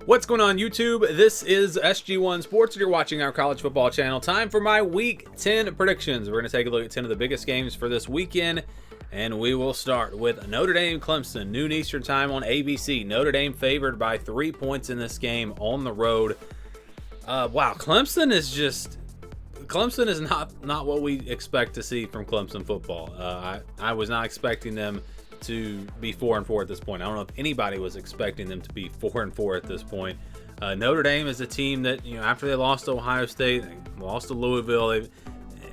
What's going on, YouTube? This is SG1 Sports, and you're watching our college football channel. Time for my Week 10 predictions. We're going to take a look at 10 of the biggest games for this weekend, and we will start with Notre Dame Clemson, noon Eastern time on ABC. Notre Dame favored by 3 points in this game on the road. Wow, Clemson is not what we expect to see from Clemson football. I was not expecting them to be 4-4 at this point. I don't know if anybody was expecting them to be 4-4 at this point. Notre Dame is a team that, after they lost to Ohio State, they lost to Louisville,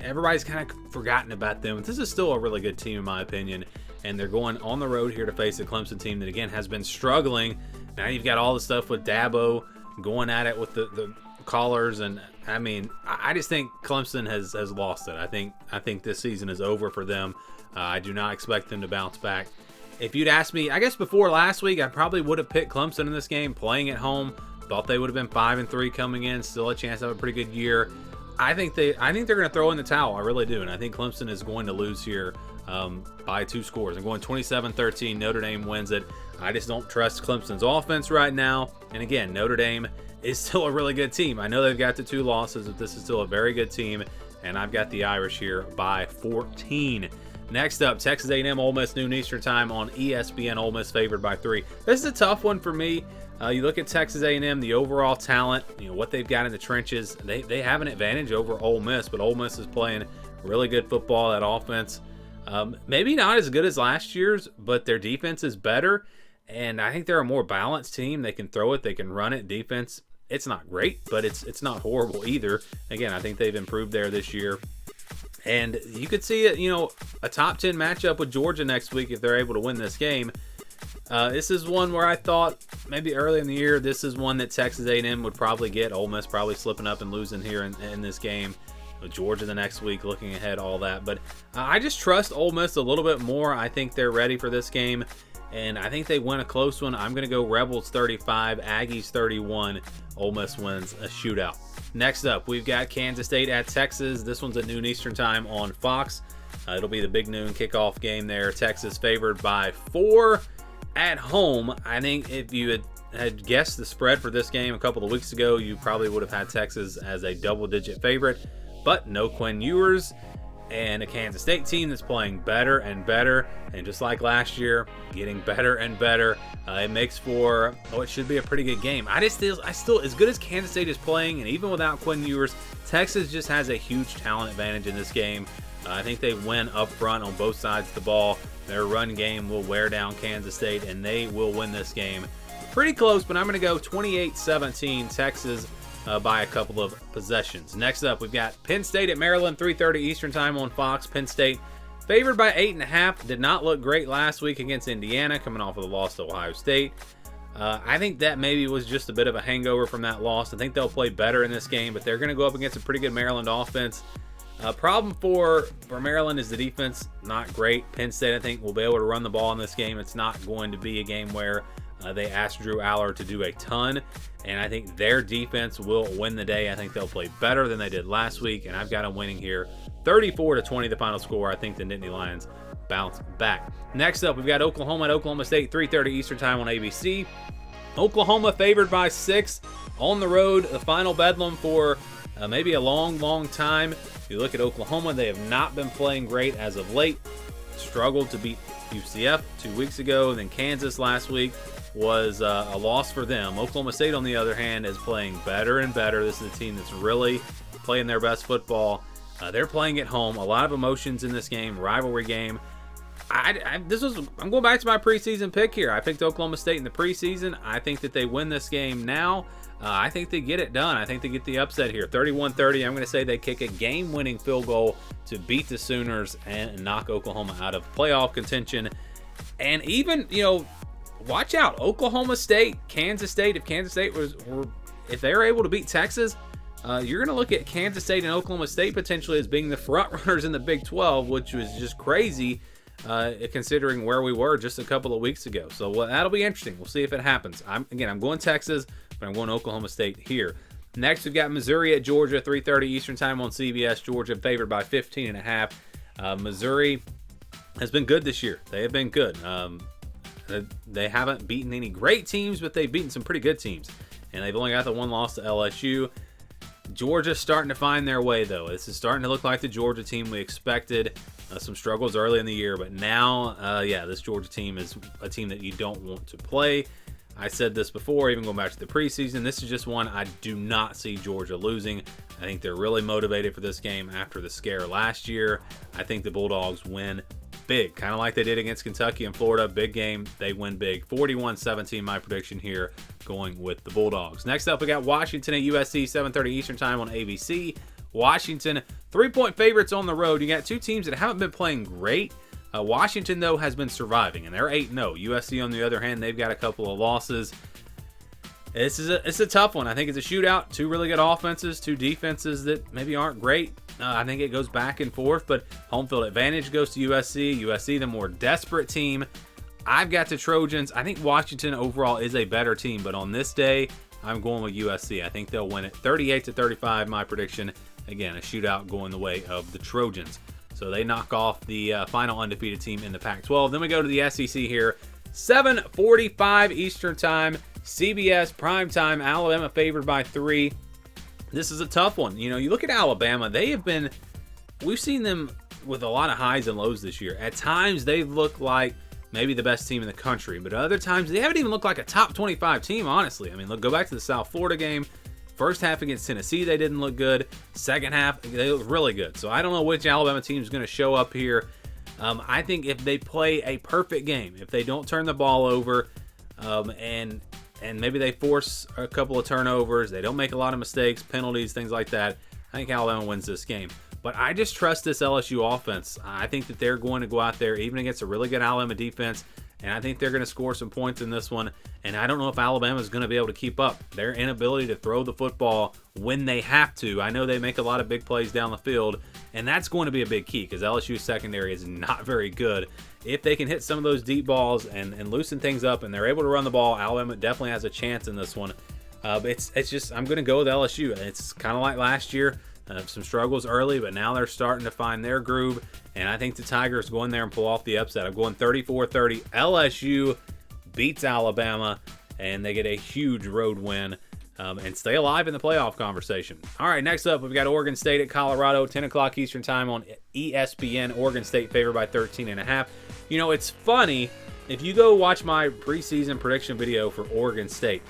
everybody's kind of forgotten about them. This is still a really good team in my opinion, and they're going on the road here to face a Clemson team that again has been struggling. Now you've got all the stuff with Dabo going at it with the callers, and I just think Clemson has lost it. I think this season is over for them. I do not expect them to bounce back. If you'd asked me, I guess before last week, I probably would have picked Clemson in this game, playing at home. Thought they would have been 5-3 coming in, still a chance to have a pretty good year. I think they're going to throw in the towel. I really do, and I think Clemson is going to lose here by 2 scores. I'm going 27-13. Notre Dame wins it. I just don't trust Clemson's offense right now. And again, Notre Dame is still a really good team. I know they've got the 2 losses, but this is still a very good team, and I've got the Irish here by 14. Next up, Texas A&M Ole Miss, noon Eastern time on ESPN. Ole Miss favored by 3. This is a tough one for me. You look at Texas A&M, the overall talent, what they've got in the trenches. They have an advantage over Ole Miss, but Ole Miss is playing really good football. That offense, maybe not as good as last year's, but their defense is better, and I think they're a more balanced team. They can throw it, they can run it. Defense, it's not great, but it's not horrible either. Again, I think they've improved there this year. And you could see it, a top 10 matchup with Georgia next week if they're able to win this game. This is one where I thought maybe early in the year, this is one that Texas A&M would probably get. Ole Miss probably slipping up and losing here in this game. With Georgia the next week, looking ahead, all that. But I just trust Ole Miss a little bit more. I think they're ready for this game, and I think they win a close one. I'm going to go Rebels 35, Aggies 31. Ole Miss wins a shootout. Next up, we've got Kansas State at Texas. This one's at noon Eastern time on Fox. It'll be the big noon kickoff game there. Texas favored by 4 at home. I think if you had guessed the spread for this game a couple of weeks ago, you probably would have had Texas as a double-digit favorite. But no Quinn Ewers, and a Kansas State team that's playing better and better, and just like last year, getting better and better. It makes for it should be a pretty good game. I still, as good as Kansas State is playing, and even without Quinn Ewers, Texas just has a huge talent advantage in this game. I think they win up front on both sides of the ball. Their run game will wear down Kansas State, and they will win this game. Pretty close, but I'm going to go 28-17 Texas by a couple of possessions. Next up, we've got Penn State at Maryland, 3:30 Eastern time on Fox. Penn State favored by 8.5. Did not look great last week against Indiana, coming off of the loss to Ohio State. I think that maybe was just a bit of a hangover from that loss. I think they'll play better in this game, but they're going to go up against a pretty good Maryland offense. Problem for Maryland is the defense, not great. Penn State, I think, will be able to run the ball in this game. It's not going to be a game where they asked Drew Aller to do a ton, and I think their defense will win the day. I think they'll play better than they did last week, and I've got them winning here 34-20 the final score. I think the Nittany Lions bounce back. Next up, we've got Oklahoma at Oklahoma State, 3:30 Eastern time on ABC. Oklahoma favored by 6 on the road, the final bedlam for maybe a long time. If you look at Oklahoma, they have not been playing great as of late. Struggled to beat UCF 2 weeks ago, and then Kansas last week was a loss for them. Oklahoma State, on the other hand, is playing better and better. This is a team that's really playing their best football. They're playing at home. A lot of emotions in this game, rivalry game. I'm going back to my preseason pick here. I picked Oklahoma State in the preseason. I think that they win this game now. I think they get it done. I think they get the upset here. 31-30. I'm going to say they kick a game-winning field goal to beat the Sooners and knock Oklahoma out of playoff contention. And even, watch out, Oklahoma State, Kansas State. If Kansas State if they're able to beat Texas, you're going to look at Kansas State and Oklahoma State potentially as being the front runners in the Big 12, which was just crazy considering where we were just a couple of weeks ago. So that'll be interesting. We'll see if it happens. I'm going Texas, but I'm going Oklahoma State here. Next, we've got Missouri at Georgia, 3:30 Eastern time on CBS. Georgia favored by 15.5. Missouri has been good this year. They have been good. They haven't beaten any great teams, but they've beaten some pretty good teams. and they've only got the one loss to LSU. Georgia's starting to find their way, though. This is starting to look like the Georgia team we expected. Some struggles early in the year, but now, this Georgia team is a team that you don't want to play. I said this before, even going back to the preseason. This is just one I do not see Georgia losing. I think they're really motivated for this game after the scare last year. I think the Bulldogs win big, kind of like they did against Kentucky and Florida. Big game, they win big. 41-17, my prediction here, going with the Bulldogs. Next up, we got Washington at USC, 7:30 Eastern Time on ABC. Washington, 3-point favorites on the road. You got two teams that haven't been playing great. Washington, though, has been surviving, and they're 8-0. USC, on the other hand, they've got a couple of losses. It's a tough one. I think it's a shootout. Two really good offenses, two defenses that maybe aren't great. I think it goes back and forth, but home field advantage goes to USC. USC, the more desperate team. I've got the Trojans. I think Washington overall is a better team, but on this day, I'm going with USC. I think they'll win it 38-35, my prediction. Again, a shootout going the way of the Trojans. So they knock off the final undefeated team in the Pac-12. Then we go to the SEC here. 7:45 Eastern Time, CBS primetime. Alabama favored by 3. This is a tough one. You know, you look at Alabama, we've seen them with a lot of highs and lows this year. At times, they've looked like maybe the best team in the country, but other times, they haven't even looked like a top 25 team, honestly. I mean, look, go back to the South Florida game. First half against Tennessee, they didn't look good. Second half, they looked really good. So I don't know which Alabama team is going to show up here. I think if they play a perfect game, if they don't turn the ball over, and maybe they force a couple of turnovers, they don't make a lot of mistakes, penalties, things like that, I think Alabama wins this game. But I just trust this LSU offense. I think that they're going to go out there, even against a really good Alabama defense, and I think they're going to score some points in this one. And I don't know if Alabama is going to be able to keep up. Their inability to throw the football when they have to. I know they make a lot of big plays down the field, and that's going to be a big key because LSU's secondary is not very good. If they can hit some of those deep balls and loosen things up and they're able to run the ball, Alabama definitely has a chance in this one. It's just, I'm going to go with LSU. It's kind of like last year. Some struggles early, but now they're starting to find their groove, and I think the Tigers go in there and pull off the upset. I'm going 34-30. LSU beats Alabama, and they get a huge road win and stay alive in the playoff conversation. All right, next up, we've got Oregon State at Colorado, 10 o'clock Eastern Time on ESPN. Oregon State favored by 13.5. You know, it's funny, if you go watch my preseason prediction video for Oregon State,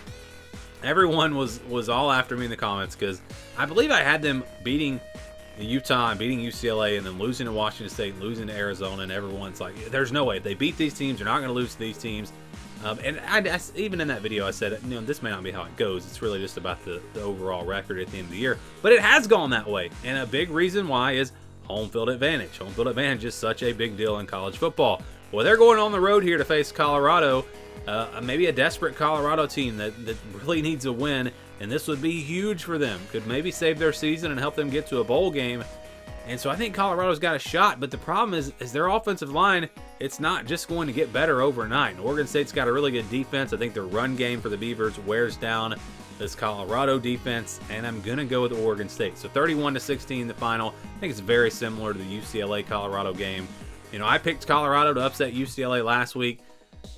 everyone was all after me in the comments because I believe I had them beating Utah and beating UCLA and then losing to Washington State and losing to Arizona, and everyone's like, there's no way. If they beat these teams, they're not going to lose to these teams. And I, even in that video, I said, this may not be how it goes. It's really just about the overall record at the end of the year. But it has gone that way, and a big reason why is home field advantage. Home field advantage is such a big deal in college football. Well, they're going on the road here to face Colorado. Maybe a desperate Colorado team that really needs a win, and this would be huge for them. Could maybe save their season and help them get to a bowl game. And so I think Colorado's got a shot, but the problem is their offensive line, it's not just going to get better overnight. And Oregon State's got a really good defense. I think their run game for the Beavers wears down this Colorado defense, and I'm going to go with Oregon State. So 31-16 the final. I think it's very similar to the UCLA-Colorado game. You know, I picked Colorado to upset UCLA last week.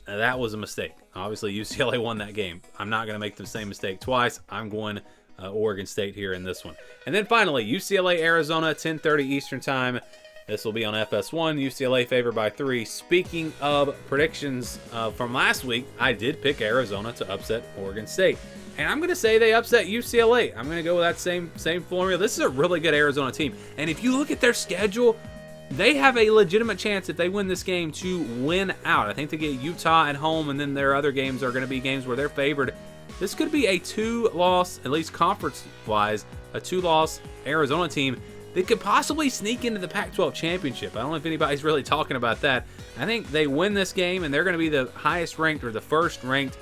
That was a mistake. Obviously, UCLA won that game. I'm not going to make the same mistake twice. I'm going Oregon State here in this one. And then finally, UCLA, Arizona, 10:30 Eastern Time. This will be on FS1. UCLA favored by 3. Speaking of predictions from last week, I did pick Arizona to upset Oregon State. And I'm going to say they upset UCLA. I'm going to go with that same formula. This is a really good Arizona team. And if you look at their schedule, they have a legitimate chance if they win this game to win out. I think they get Utah at home, and then their other games are going to be games where they're favored. This could be a 2-loss, at least conference-wise, a 2-loss Arizona team that could possibly sneak into the Pac-12 championship. I don't know if anybody's really talking about that. I think they win this game, and they're going to be the highest-ranked or the first-ranked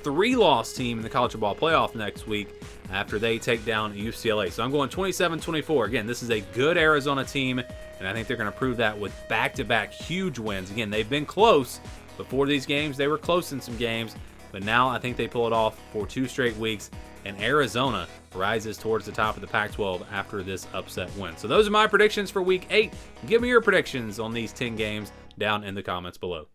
3-loss team in the college football playoff next week after they take down UCLA. So I'm going 27-24. Again, this is a good Arizona team, and I think they're going to prove that with back-to-back huge wins. Again, they've been close before these games. They were close in some games, but now I think they pull it off for 2 straight weeks, and Arizona rises towards the top of the Pac-12 after this upset win. So those are my predictions for Week 8. Give me your predictions on these 10 games down in the comments below.